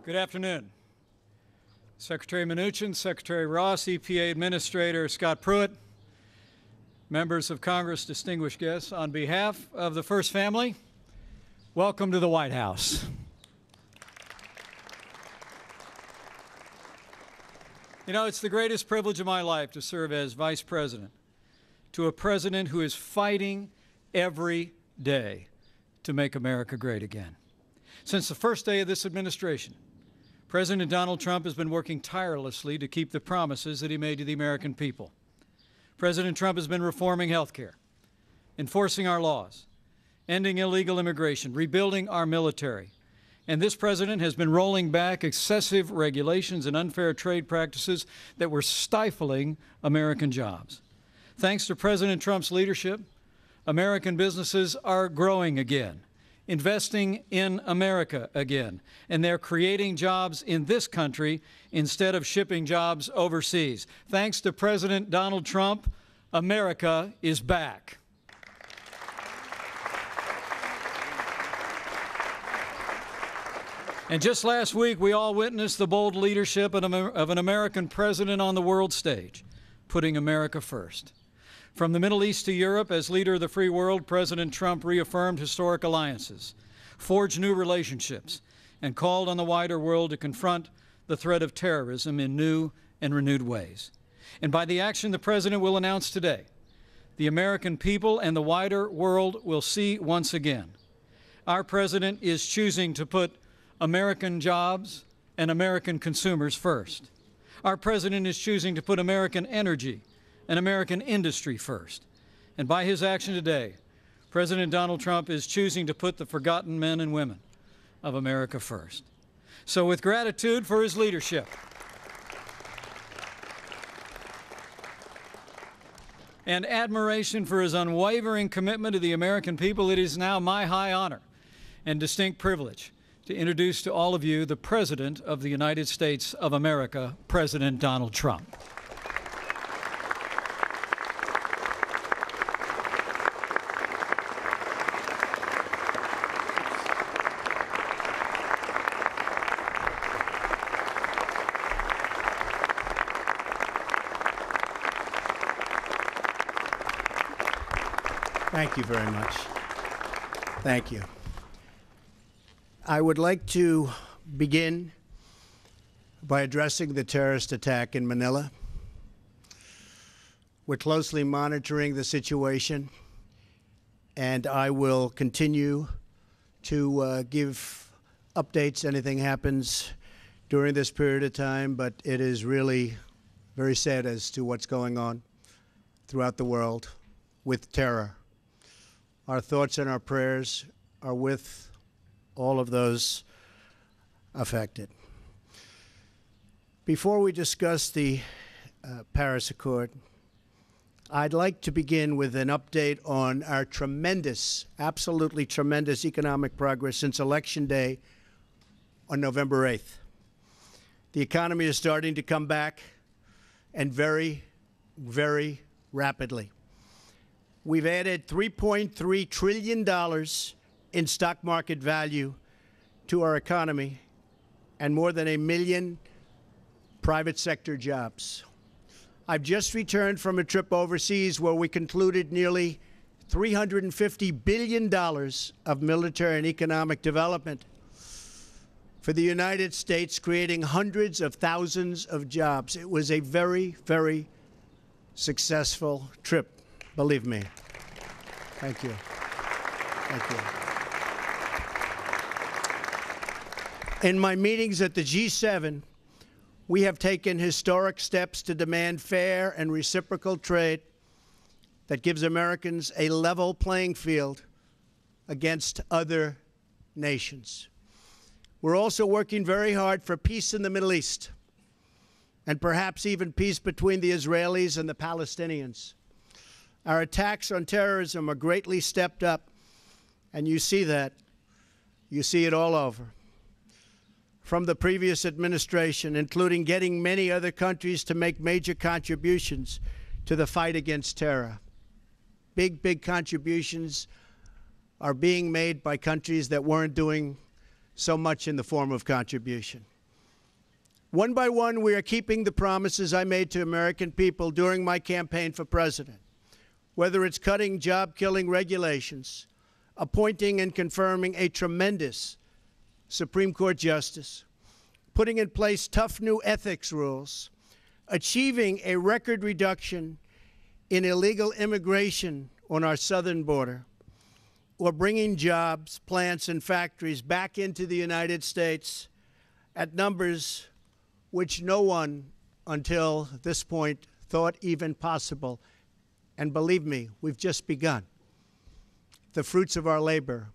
Good afternoon. Secretary Mnuchin, Secretary Ross, EPA Administrator Scott Pruitt, members of Congress, distinguished guests, on behalf of the First Family, welcome to the White House. You know, it's the greatest privilege of my life to serve as Vice President to a president who is fighting every day to make America great again. Since the first day of this administration, President Donald Trump has been working tirelessly to keep the promises that he made to the American people. President Trump has been reforming health care, enforcing our laws, ending illegal immigration, rebuilding our military. And this president has been rolling back excessive regulations and unfair trade practices that were stifling American jobs. Thanks to President Trump's leadership, American businesses are growing again, investing in America again, and they're creating jobs in this country instead of shipping jobs overseas. Thanks to President Donald Trump, America is back. And just last week, we all witnessed the bold leadership of an American president on the world stage, putting America first. From the Middle East to Europe, as leader of the free world, President Trump reaffirmed historic alliances, forged new relationships, and called on the wider world to confront the threat of terrorism in new and renewed ways. And by the action the President will announce today, the American people and the wider world will see once again, our President is choosing to put American jobs and American consumers first. Our President is choosing to put American energy and American industry first. And by his action today, President Donald Trump is choosing to put the forgotten men and women of America first. So with gratitude for his leadership and admiration for his unwavering commitment to the American people, it is now my high honor and distinct privilege to introduce to all of you the President of the United States of America, President Donald Trump. Thank you very much. Thank you. I would like to begin by addressing the terrorist attack in Manila. We're closely monitoring the situation, and I will continue to give updates. Anything happens during this period of time, but it is really very sad as to what's going on throughout the world with terror. Our thoughts and our prayers are with all of those affected. Before we discuss the Paris Accord, I'd like to begin with an update on our tremendous, absolutely tremendous economic progress since Election Day on November 8th. The economy is starting to come back, and very, very rapidly. We've added $3.3 trillion in stock market value to our economy and more than 1 million private sector jobs. I've just returned from a trip overseas where we concluded nearly $350 billion of military and economic development for the United States, creating hundreds of thousands of jobs. It was a very, very successful trip. Believe me. Thank you. Thank you. In my meetings at the G7, we have taken historic steps to demand fair and reciprocal trade that gives Americans a level playing field against other nations. We're also working very hard for peace in the Middle East, and perhaps even peace between the Israelis and the Palestinians. Our attacks on terrorism are greatly stepped up, and you see that. You see it all over. From the previous administration, including getting many other countries to make major contributions to the fight against terror. Big, big contributions are being made by countries that weren't doing so much in the form of contribution. One by one, we are keeping the promises I made to American people during my campaign for president, whether it's cutting job-killing regulations, appointing and confirming a tremendous Supreme Court justice, putting in place tough new ethics rules, achieving a record reduction in illegal immigration on our southern border, or bringing jobs, plants, and factories back into the United States at numbers which no one until this point thought even possible. And believe me, we've just begun. The fruits of our labor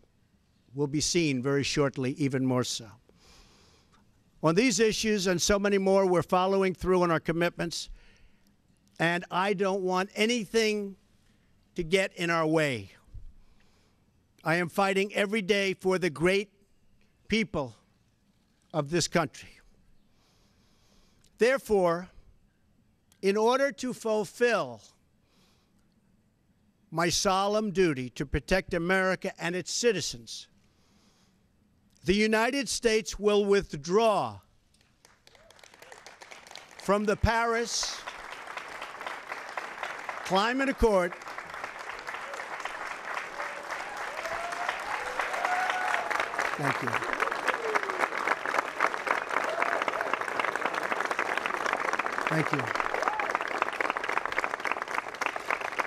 will be seen very shortly, even more so. On these issues and so many more, we're following through on our commitments, and I don't want anything to get in our way. I am fighting every day for the great people of this country. Therefore, in order to fulfill my solemn duty to protect America and its citizens, the United States will withdraw from the Paris Climate Accord Thank you. Thank you.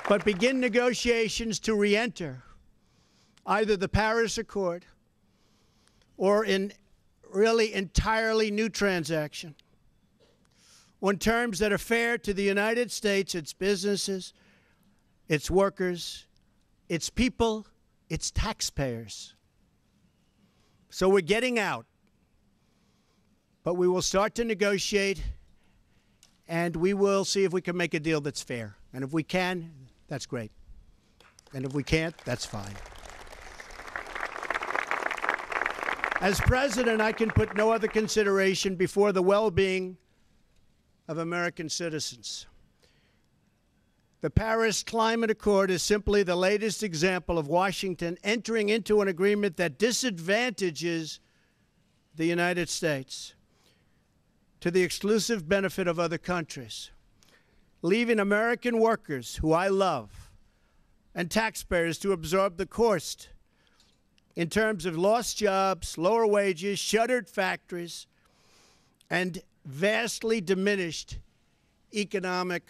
But begin negotiations to re-enter either the Paris Accord or in really entirely new transaction on terms that are fair to the United States, its businesses, its workers, its people, its taxpayers. So we're getting out, but we will start to negotiate, and we will see if we can make a deal that's fair. And if we can, that's great. And if we can't, that's fine. As president, I can put no other consideration before the well-being of American citizens. The Paris Climate Accord is simply the latest example of Washington entering into an agreement that disadvantages the United States to the exclusive benefit of other countries, leaving American workers, who I love, and taxpayers to absorb the cost in terms of lost jobs, lower wages, shuttered factories, and vastly diminished economic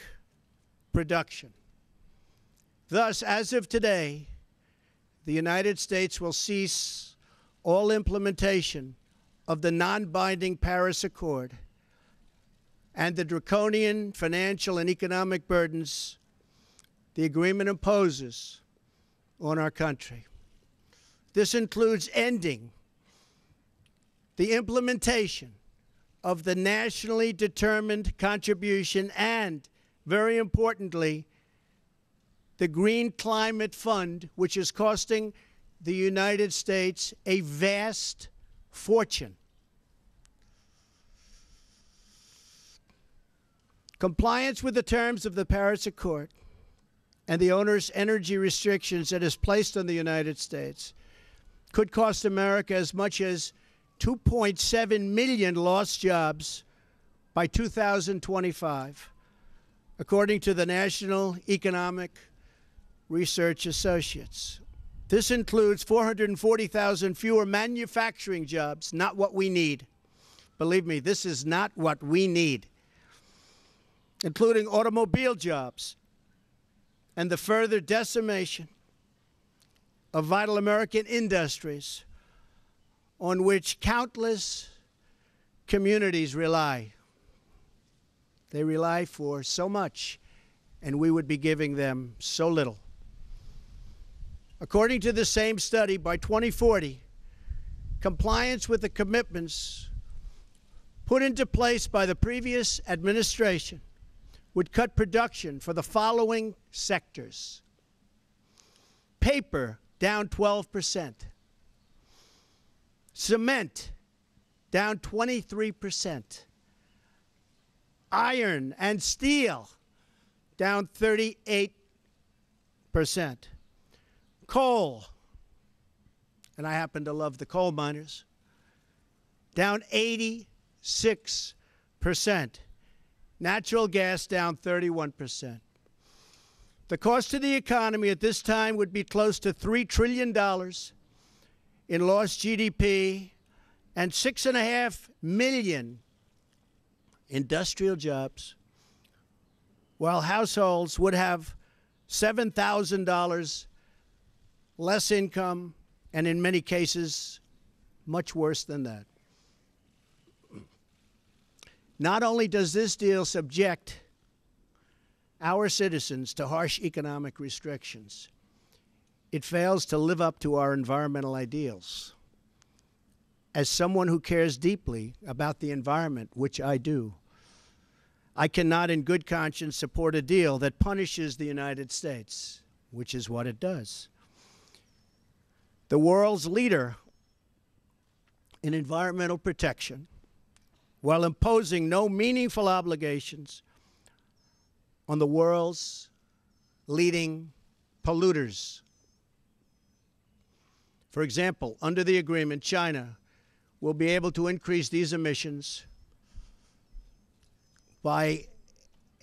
production. Thus, as of today, the United States will cease all implementation of the non-binding Paris Accord and the draconian financial and economic burdens the agreement imposes on our country. This includes ending the implementation of the nationally determined contribution and, very importantly, the Green Climate Fund, which is costing the United States a vast fortune. Compliance with the terms of the Paris Accord and the onerous energy restrictions that is placed on the United States could cost America as much as 2.7 million lost jobs by 2025, according to the National Economic Research Associates. This includes 440,000 fewer manufacturing jobs, not what we need. Believe me, this is not what we need, including automobile jobs and the further decimation of vital American industries on which countless communities rely. They rely for so much, and we would be giving them so little. According to the same study, by 2040, compliance with the commitments put into place by the previous administration would cut production for the following sectors: paper, down 12%. Cement, down 23%. Iron and steel, down 38%. Coal, and I happen to love the coal miners, down 86%. 31%. Natural gas down 31%. The cost to the economy at this time would be close to $3 trillion in lost GDP and 6.5 million industrial jobs, while households would have $7,000 less income, and in many cases, much worse than that. Not only does this deal subject our citizens to harsh economic restrictions, it fails to live up to our environmental ideals. As someone who cares deeply about the environment, which I do, I cannot in good conscience support a deal that punishes the United States, which is what it does. The world's leader in environmental protection, while imposing no meaningful obligations on the world's leading polluters. For example, under the agreement, China will be able to increase these emissions by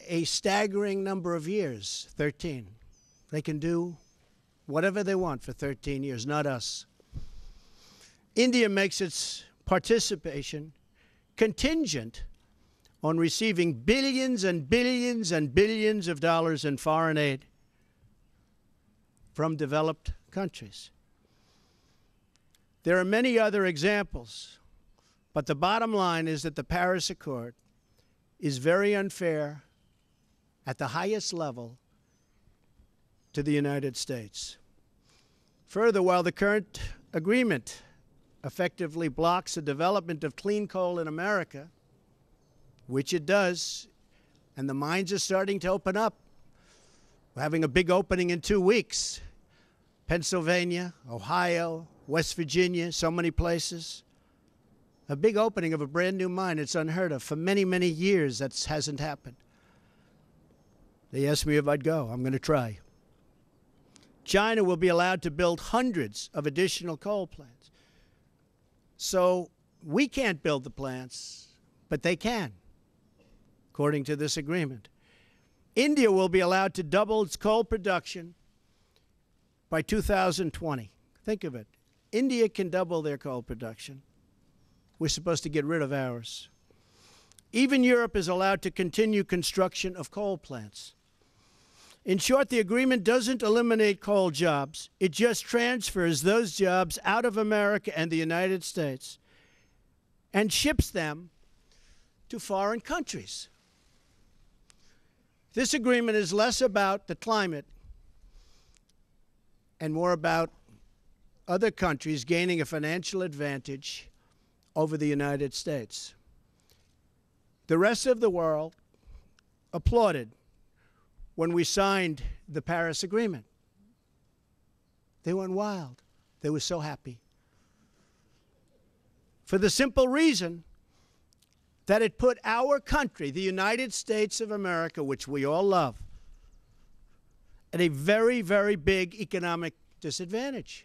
a staggering number of years, 13. They can do whatever they want for 13 years, not us. India makes its participation contingent on receiving billions and billions and billions of dollars in foreign aid from developed countries. There are many other examples, but the bottom line is that the Paris Accord is very unfair at the highest level to the United States. Further, while the current agreement effectively blocks the development of clean coal in America, which it does, and the mines are starting to open up. We're having a big opening in 2 weeks. Pennsylvania, Ohio, West Virginia, so many places. A big opening of a brand new mine. It's unheard of. For many, many years, that hasn't happened. They asked me if I'd go. I'm going to try. China will be allowed to build hundreds of additional coal plants. So we can't build the plants, but they can, according to this agreement. India will be allowed to double its coal production by 2020. Think of it. India can double their coal production. We're supposed to get rid of ours. Even Europe is allowed to continue construction of coal plants. In short, the agreement doesn't eliminate coal jobs. It just transfers those jobs out of America and the United States and ships them to foreign countries. This agreement is less about the climate and more about other countries gaining a financial advantage over the United States. The rest of the world applauded when we signed the Paris Agreement. They went wild. They were so happy. For the simple reason that it put our country, the United States of America, which we all love, at a very, very big economic disadvantage.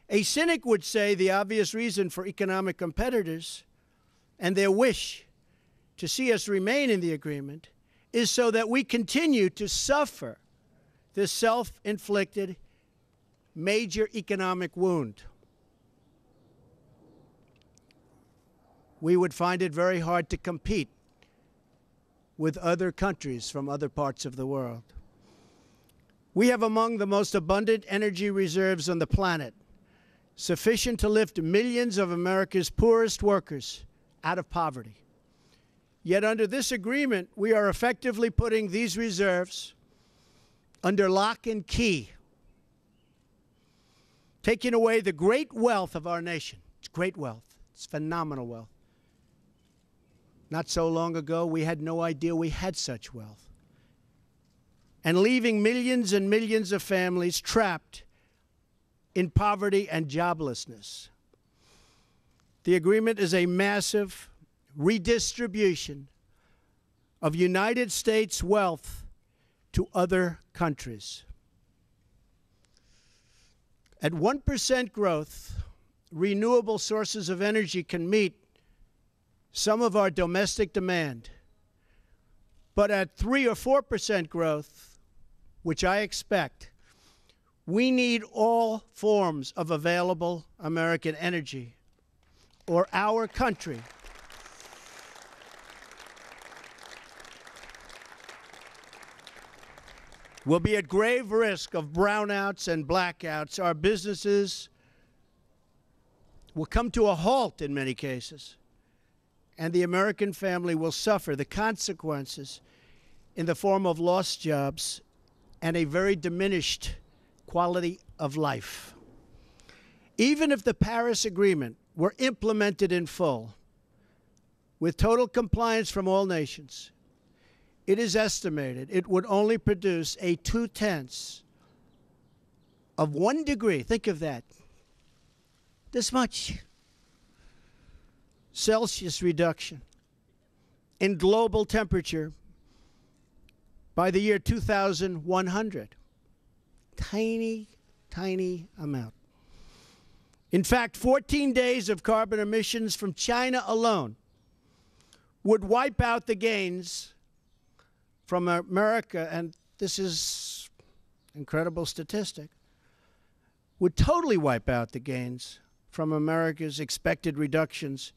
A cynic would say the obvious reason for economic competitors and their wish to see us remain in the agreement is so that we continue to suffer this self-inflicted major economic wound. We would find it very hard to compete with other countries from other parts of the world. We have among the most abundant energy reserves on the planet, sufficient to lift millions of America's poorest workers out of poverty. Yet under this agreement, we are effectively putting these reserves under lock and key, taking away the great wealth of our nation. It's great wealth. It's phenomenal wealth. Not so long ago, we had no idea we had such wealth. And leaving millions and millions of families trapped in poverty and joblessness. The agreement is a massive redistribution of United States wealth to other countries. At 1% growth, renewable sources of energy can meet some of our domestic demand. But at 3 or 4% growth, which I expect, we need all forms of available American energy, or our country will be at grave risk of brownouts and blackouts. Our businesses will come to a halt in many cases, and the American family will suffer the consequences in the form of lost jobs and a very diminished quality of life. Even if the Paris Agreement were implemented in full, with total compliance from all nations, it is estimated it would only produce a 0.2 of 1 degree. Think of that. This much Celsius reduction in global temperature by the year 2100. Tiny, tiny amount. In fact, 14 days of carbon emissions from China alone would wipe out the gains from America, and this is an incredible statistic, would totally wipe out the gains from America's expected reductions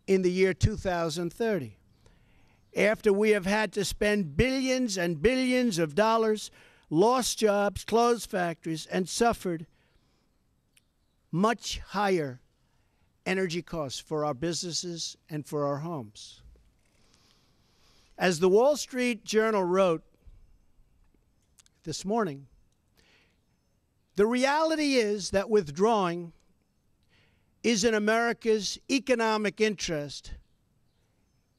in the year 2030, after we have had to spend billions and billions of dollars, lost jobs, closed factories, and suffered much higher energy costs for our businesses and for our homes. As the Wall Street Journal wrote this morning, the reality is that withdrawing is in America's economic interest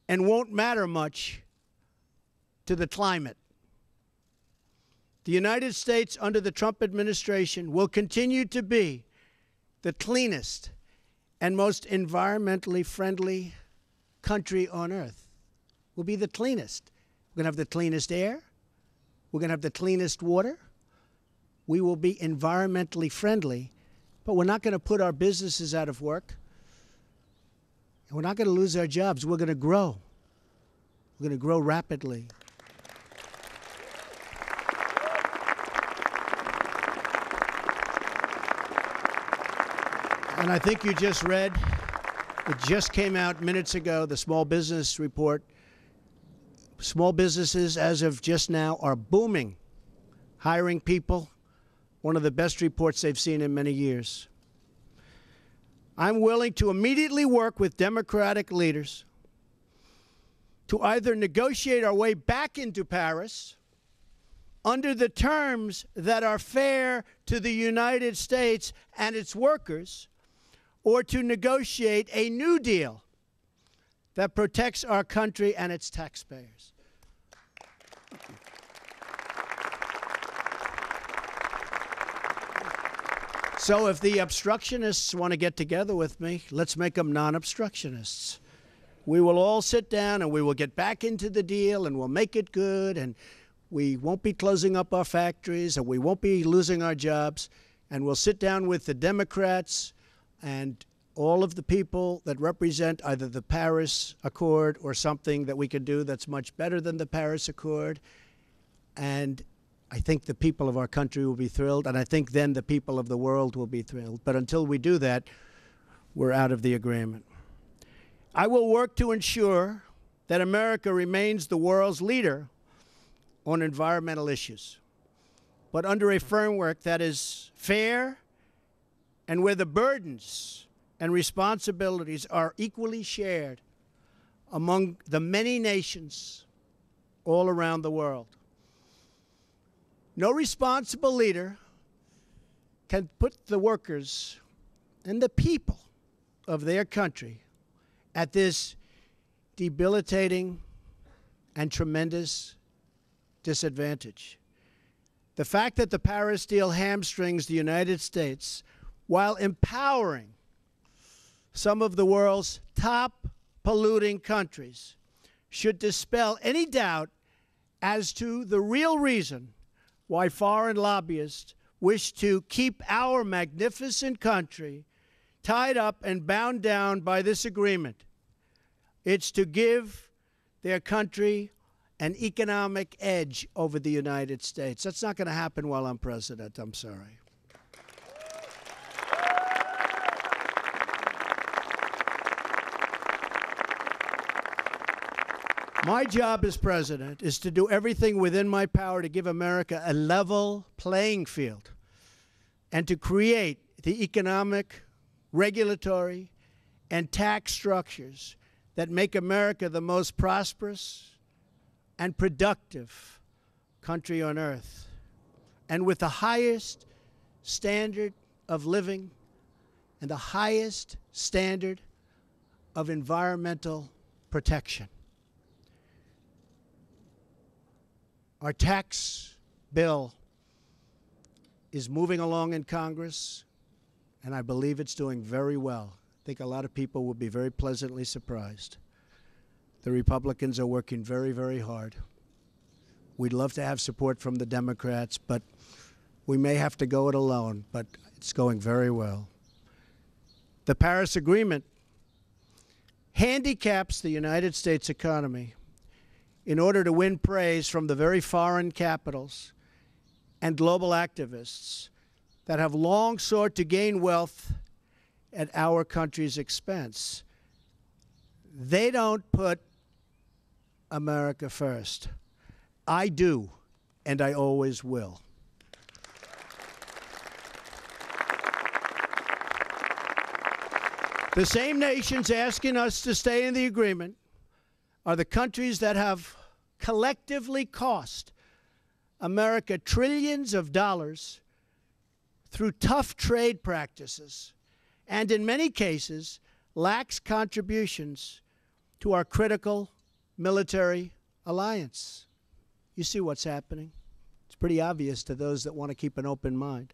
and won't matter much to the climate. The United States under the Trump administration will continue to be the cleanest and most environmentally friendly country on earth. We'll be the cleanest. We're going to have the cleanest air. We're going to have the cleanest water. We will be environmentally friendly, but we're not going to put our businesses out of work. And we're not going to lose our jobs. We're going to grow. We're going to grow rapidly. And I think you just read, it just came out minutes ago, the small business report. Small businesses, as of just now, are booming, hiring people, one of the best reports they've seen in many years. I'm willing to immediately work with Democratic leaders to either negotiate our way back into Paris under the terms that are fair to the United States and its workers, or to negotiate a new deal that protects our country and its taxpayers. So if the obstructionists want to get together with me, let's make them non-obstructionists. We will all sit down and we will get back into the deal and we'll make it good, and we won't be closing up our factories and we won't be losing our jobs, and we'll sit down with the Democrats and all of the people that represent either the Paris Accord or something that we can do that's much better than the Paris Accord. And I think the people of our country will be thrilled, and I think then the people of the world will be thrilled. But until we do that, we're out of the agreement. I will work to ensure that America remains the world's leader on environmental issues, but under a framework that is fair and where the burdens and responsibilities are equally shared among the many nations all around the world. No responsible leader can put the workers and the people of their country at this debilitating and tremendous disadvantage. The fact that the Paris deal hamstrings the United States while empowering some of the world's top polluting countries should dispel any doubt as to the real reason why foreign lobbyists wish to keep our magnificent country tied up and bound down by this agreement. It's to give their country an economic edge over the United States. That's not going to happen while I'm president. I'm sorry. My job as president is to do everything within my power to give America a level playing field and to create the economic, regulatory, and tax structures that make America the most prosperous and productive country on earth, and with the highest standard of living and the highest standard of environmental protection. Our tax bill is moving along in Congress, and I believe it's doing very well. I think a lot of people will be very pleasantly surprised. The Republicans are working very, very hard. We'd love to have support from the Democrats, but we may have to go it alone, but it's going very well. The Paris Agreement handicaps the United States economy in order to win praise from the very foreign capitals and global activists that have long sought to gain wealth at our country's expense. They don't put America first. I do, and I always will. The same nations asking us to stay in the agreement are the countries that have collectively cost America trillions of dollars through tough trade practices and, in many cases, lax contributions to our critical military alliance. You see what's happening. It's pretty obvious to those that want to keep an open mind.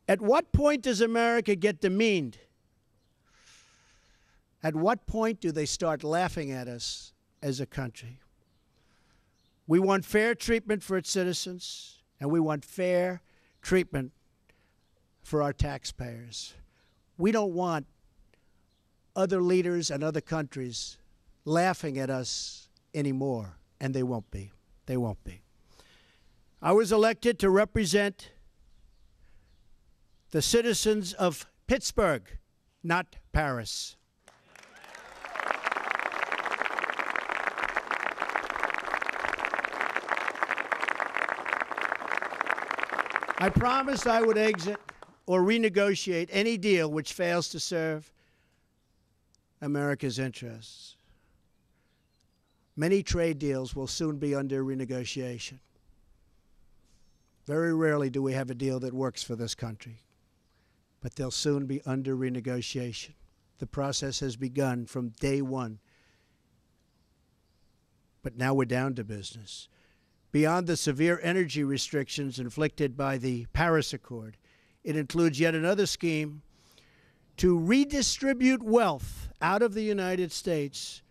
At what point does America get demeaned? At what point do they start laughing at us as a country? We want fair treatment for its citizens, and we want fair treatment for our taxpayers. We don't want other leaders and other countries laughing at us anymore, and they won't be. They won't be. I was elected to represent the citizens of Pittsburgh, not Paris. I promised I would exit or renegotiate any deal which fails to serve America's interests. Many trade deals will soon be under renegotiation. Very rarely do we have a deal that works for this country, but they'll soon be under renegotiation. The process has begun from day one, but now we're down to business. Beyond the severe energy restrictions inflicted by the Paris Accord, it includes yet another scheme to redistribute wealth out of the United States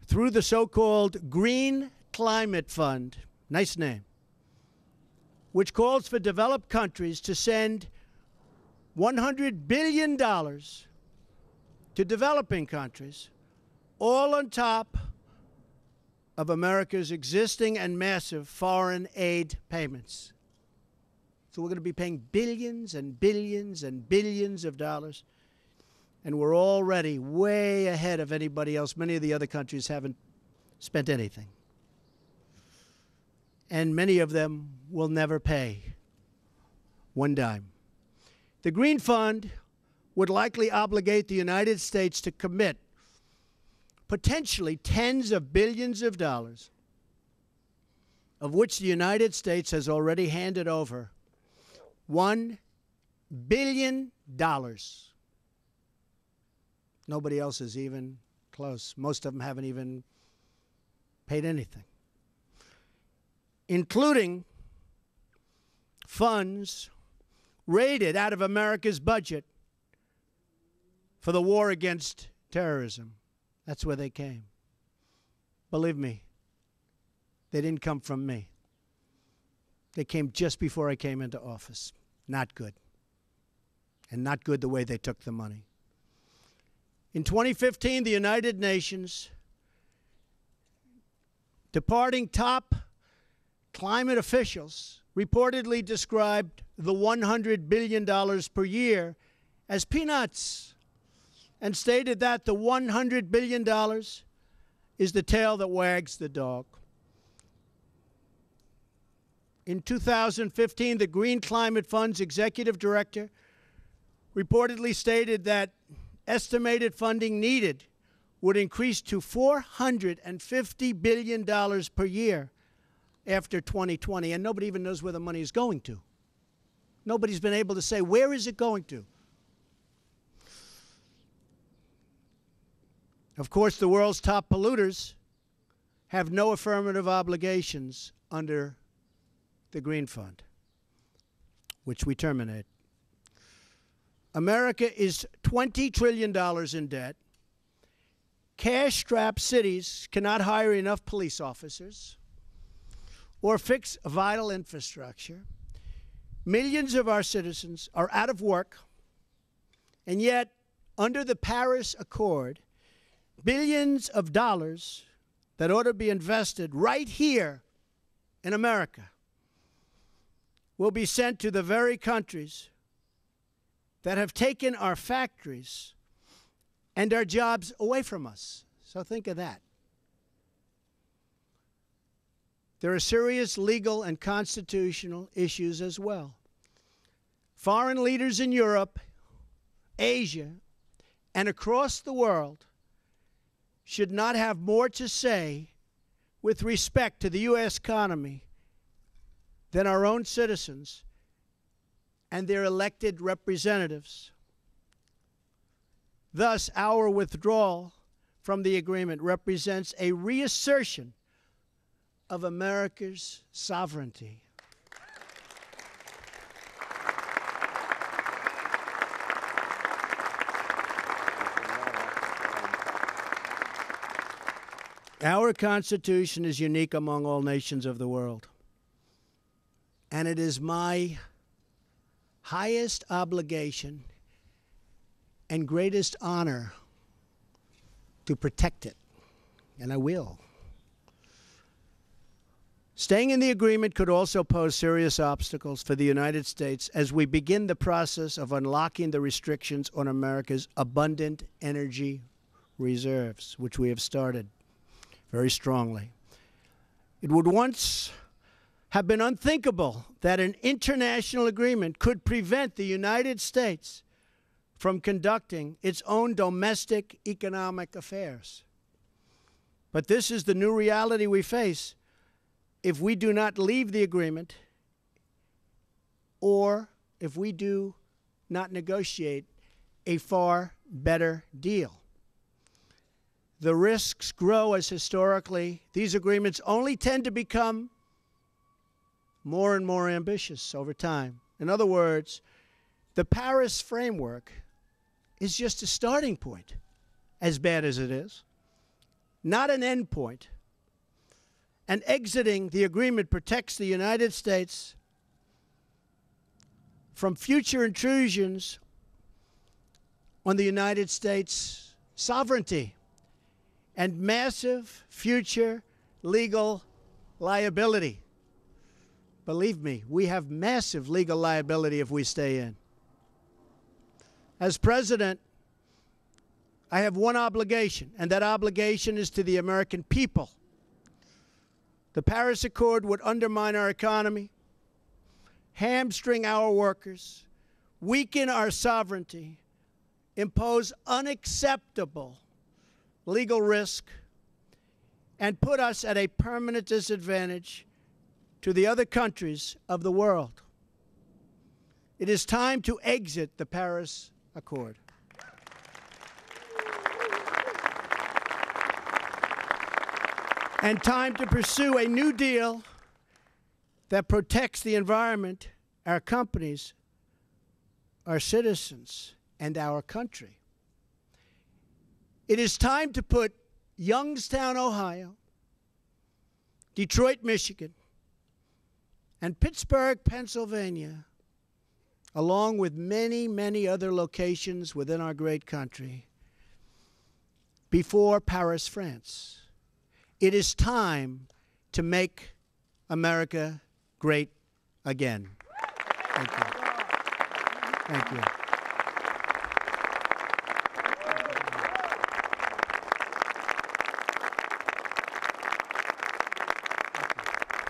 through the so-called Green Climate Fund, nice name, which calls for developed countries to send $100 billion to developing countries, all on top of America's existing and massive foreign aid payments. So we're going to be paying billions and billions and billions of dollars, and we're already way ahead of anybody else. Many of the other countries haven't spent anything, and many of them will never pay one dime. The Green Fund would likely obligate the United States to commit potentially tens of billions of dollars, of which the United States has already handed over $1 billion. Nobody else is even close. Most of them haven't even paid anything, including funds raided out of America's budget for the war against terrorism. That's where they came. Believe me, they didn't come from me. They came just before I came into office. Not good. And not good the way they took the money. In 2015, the United Nations, departing top climate officials, reportedly described the $100 billion per year as peanuts and stated that the $100 billion is the tail that wags the dog. In 2015, the Green Climate Fund's executive director reportedly stated that estimated funding needed would increase to $450 billion per year after 2020, and nobody even knows where the money is going to. Nobody's been able to say, where is it going to? Of course, the world's top polluters have no affirmative obligations under the Green Fund, which we terminate. America is $20 trillion in debt. Cash-strapped cities cannot hire enough police officers or fix vital infrastructure. Millions of our citizens are out of work, and yet, under the Paris Accord, billions of dollars that ought to be invested right here in America will be sent to the very countries that have taken our factories and our jobs away from us. So think of that. There are serious legal and constitutional issues as well. Foreign leaders in Europe, Asia, and across the world should not have more to say with respect to the U.S. economy than our own citizens and their elected representatives. Thus, our withdrawal from the agreement represents a reassertion of America's sovereignty. Our Constitution is unique among all nations of the world, and it is my highest obligation and greatest honor to protect it, and I will. Staying in the agreement could also pose serious obstacles for the United States as we begin the process of unlocking the restrictions on America's abundant energy reserves, which we have started very strongly. It would once have been unthinkable that an international agreement could prevent the United States from conducting its own domestic economic affairs. But this is the new reality we face if we do not leave the agreement or if we do not negotiate a far better deal. The risks grow as historically these agreements only tend to become more and more ambitious over time. In other words, the Paris framework is just a starting point, as bad as it is, not an end point. And exiting the agreement protects the United States from future intrusions on the United States' sovereignty and massive future legal liability. Believe me, we have massive legal liability if we stay in. As president, I have one obligation, and that obligation is to the American people. The Paris Accord would undermine our economy, hamstring our workers, weaken our sovereignty, impose unacceptable legal risk, and put us at a permanent disadvantage to the other countries of the world. It is time to exit the Paris Accord. And time to pursue a new deal that protects the environment, our companies, our citizens, and our country. It is time to put Youngstown, Ohio, Detroit, Michigan, and Pittsburgh, Pennsylvania, along with many, many other locations within our great country, before Paris, France. It is time to make America great again. Thank you. Thank you.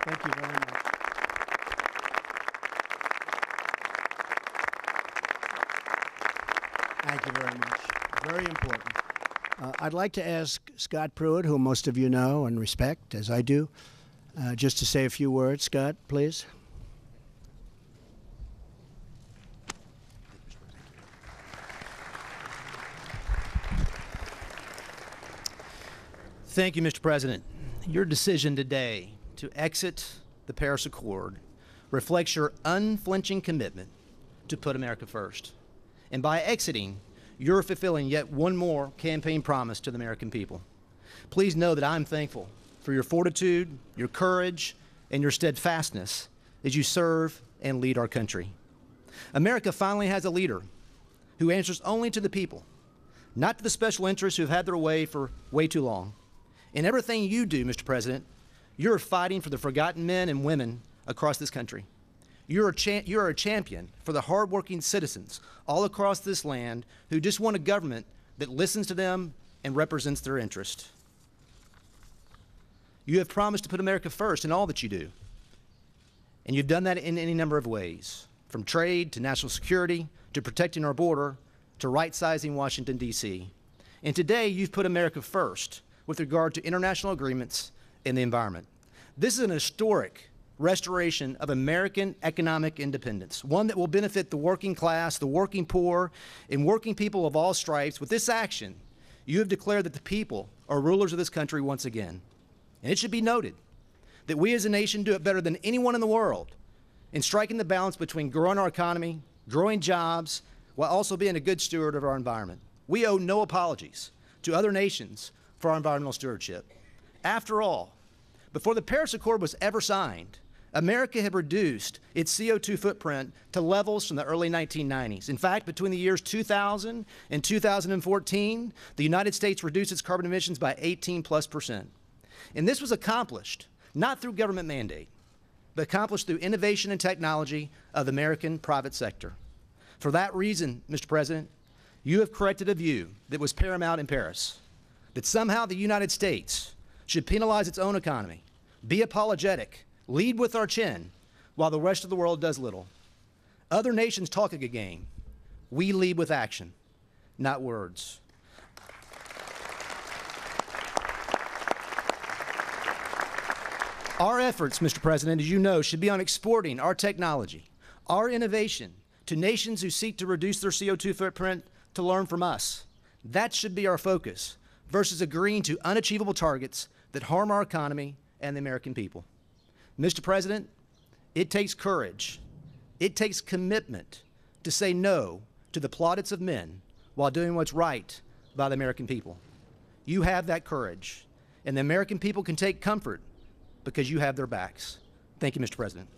Thank you very much. Thank you very much. Very important. I'd like to ask Scott Pruitt, who most of you know and respect, as I do, just to say a few words. Scott, please. Thank you, Mr. President. Your decision today to exit the Paris Accord reflects your unflinching commitment to put America first. And by exiting, you're fulfilling yet one more campaign promise to the American people. Please know that I'm thankful for your fortitude, your courage, and your steadfastness as you serve and lead our country. America finally has a leader who answers only to the people, not to the special interests who have had their way for way too long. In everything you do, Mr. President, you're fighting for the forgotten men and women across this country. You're a champion for the hardworking citizens all across this land who just want a government that listens to them and represents their interest. You have promised to put America first in all that you do. And you've done that in any number of ways, from trade to national security to protecting our border to right-sizing Washington, D.C. And today you've put America first with regard to international agreements and the environment. This is an historic restoration of American economic independence, one that will benefit the working class, the working poor, and working people of all stripes. With this action, you have declared that the people are rulers of this country once again. And it should be noted that we as a nation do it better than anyone in the world in striking the balance between growing our economy, growing jobs, while also being a good steward of our environment. We owe no apologies to other nations for our environmental stewardship. After all, before the Paris Accord was ever signed, America had reduced its CO2 footprint to levels from the early 1990s. In fact, between the years 2000 and 2014, the United States reduced its carbon emissions by 18+%. And this was accomplished not through government mandate, but accomplished through innovation and technology of the American private sector. For that reason, Mr. President, you have corrected a view that was paramount in Paris, that somehow the United States should penalize its own economy, be apologetic, lead with our chin, while the rest of the world does little. Other nations talk a good game. We lead with action, not words. Our efforts, Mr. President, as you know, should be on exporting our technology, our innovation, to nations who seek to reduce their CO2 footprint to learn from us. That should be our focus, versus agreeing to unachievable targets that harm our economy and the American people. Mr. President, it takes courage, it takes commitment to say no to the plaudits of men while doing what's right by the American people. You have that courage, and the American people can take comfort because you have their backs. Thank you, Mr. President.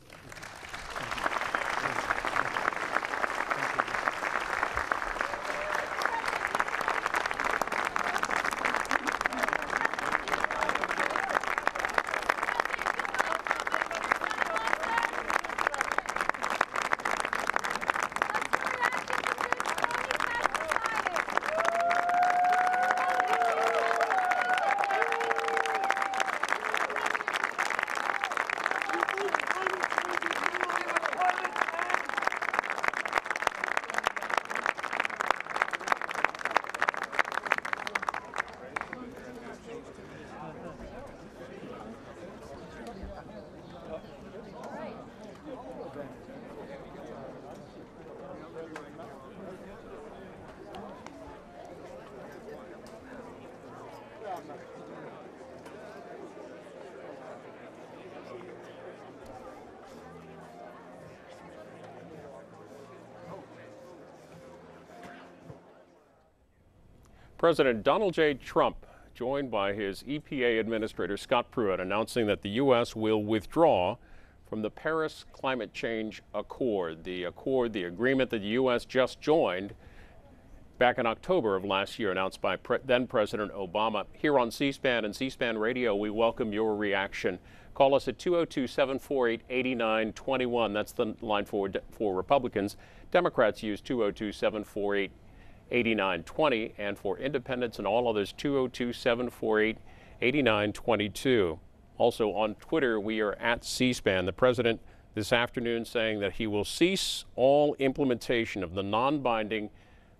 President Donald J. Trump, joined by his EPA Administrator Scott Pruitt, announcing that the U.S. will withdraw from the Paris Climate Change Accord, the agreement that the U.S. just joined back in October of last year, announced by then President Obama. Here on C-SPAN and C-SPAN Radio, we welcome your reaction. Call us at 202-748-8921. That's the line for Republicans. Democrats use 202-748-8920. And for independents and all others, 202-748-8922. Also on Twitter, we are at C-SPAN. The president this afternoon saying that he will cease all implementation of the non-binding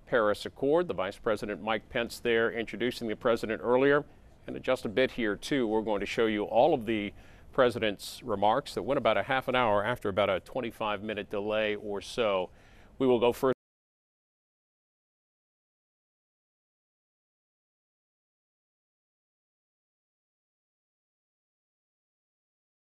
Paris Accord. The Vice President Mike Pence there introducing the president earlier. And in just a bit here, too, we're going to show you all of the president's remarks that went about a half an hour after about a 25-minute delay or so. We will go first.